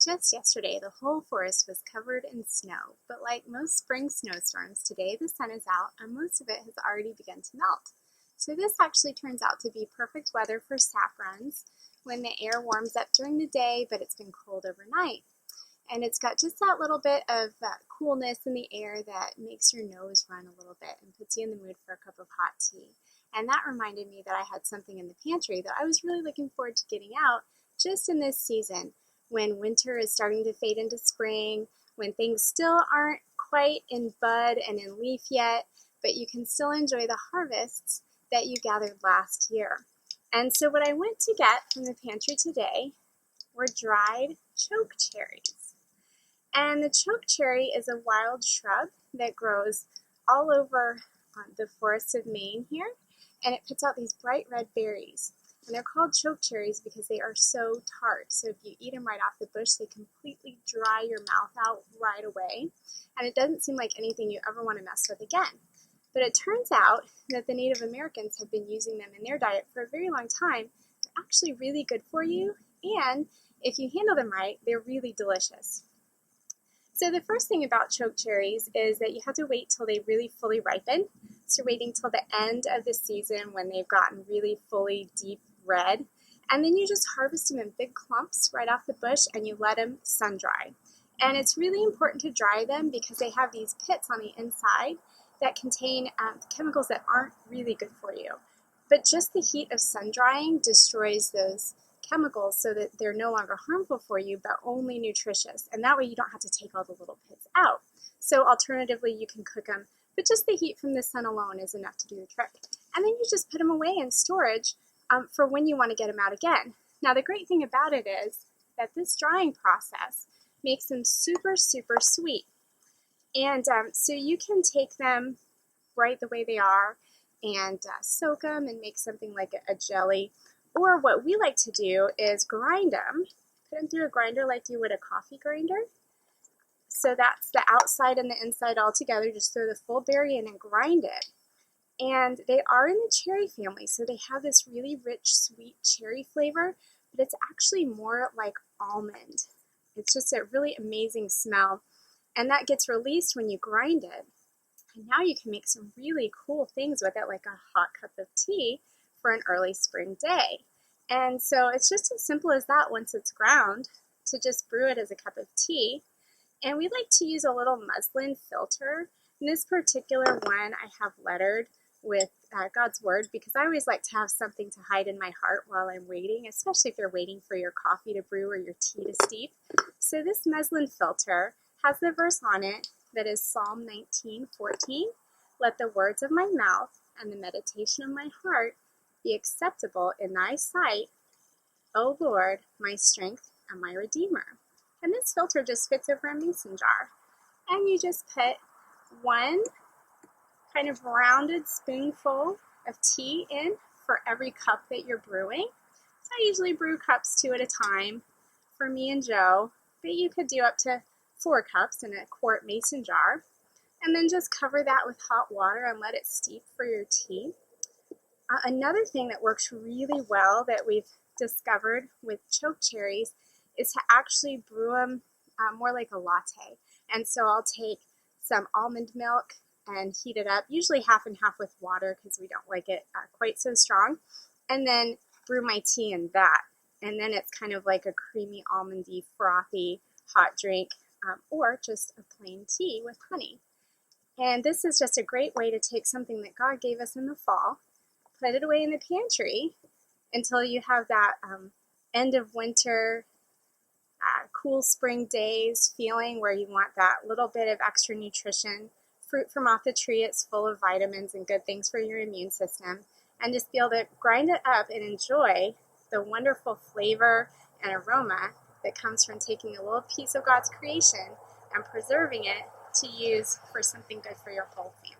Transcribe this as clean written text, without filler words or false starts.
Just yesterday, the whole forest was covered in snow, but like most spring snowstorms, today the sun is out and most of it has already begun to melt. So this actually turns out to be perfect weather for sap runs when the air warms up during the day, but it's been cold overnight. And it's got just that little bit of coolness in the air that makes your nose run a little bit and puts you in the mood for a cup of hot tea. And that reminded me that I had something in the pantry that I was really looking forward to getting out just in this season, when winter is starting to fade into spring, when things still aren't quite in bud and in leaf yet, but you can still enjoy the harvests that you gathered last year. And so what I went to get from the pantry today were dried chokecherries. And the chokecherry is a wild shrub that grows all over the forests of Maine here, and it puts out these bright red berries. And they're called chokecherries because they are so tart. So if you eat them right off the bush, they completely dry your mouth out right away. And it doesn't seem like anything you ever want to mess with again. But it turns out that the Native Americans have been using them in their diet for a very long time. They're actually really good for you. And if you handle them right, they're really delicious. So the first thing about chokecherries is that you have to wait till they really fully ripen. So waiting till the end of the season when they've gotten really fully deep red. And then you just harvest them in big clumps right off the bush and you let them sun dry. And it's really important to dry them because they have these pits on the inside that contain chemicals that aren't really good for you. But just the heat of sun drying destroys those chemicals so that they're no longer harmful for you, but only nutritious. And that way you don't have to take all the little pits out. So alternatively, you can cook them, but just the heat from the sun alone is enough to do the trick. And then you just put them away in storage for when you want to get them out again. Now the great thing about it is that this drying process makes them super, super sweet. And so you can take them right the way they are and soak them and make something like a jelly. Or what we like to do is grind them, put them through a grinder like you would a coffee grinder. So that's the outside and the inside all together. Just throw the full berry in and grind it. And they are in the cherry family, so they have this really rich, sweet cherry flavor, but it's actually more like almond. It's just a really amazing smell, and that gets released when you grind it. And now you can make some really cool things with it, like a hot cup of tea for an early spring day. And so it's just as simple as that once it's ground, to just brew it as a cup of tea. And we like to use a little muslin filter. In this particular one, I have lettered with God's Word because I always like to have something to hide in my heart while I'm waiting, especially if you're waiting for your coffee to brew or your tea to steep. So this muslin filter has the verse on it that is Psalm 19:14. Let the words of my mouth and the meditation of my heart be acceptable in thy sight, O Lord, my strength and my redeemer. And this filter just fits over a mason jar. And you just put one kind of rounded spoonful of tea in for every cup that you're brewing. So I usually brew cups 2 at a time for me and Joe, but you could do up to 4 cups in a quart mason jar. And then just cover that with hot water and let it steep for your tea. Another thing that works really well that we've discovered with chokecherries is to actually brew them more like a latte. And so I'll take some almond milk and heat it up, usually half and half with water because we don't like it quite so strong, and then brew my tea in that. And then it's kind of like a creamy, almondy, frothy hot drink, or just a plain tea with honey. And this is just a great way to take something that God gave us in the fall, put it away in the pantry until you have that end of winter, cool spring days feeling where you want that little bit of extra nutrition. Fruit from off the tree, it's full of vitamins and good things for your immune system. And just be able to grind it up and enjoy the wonderful flavor and aroma that comes from taking a little piece of God's creation and preserving it to use for something good for your whole family.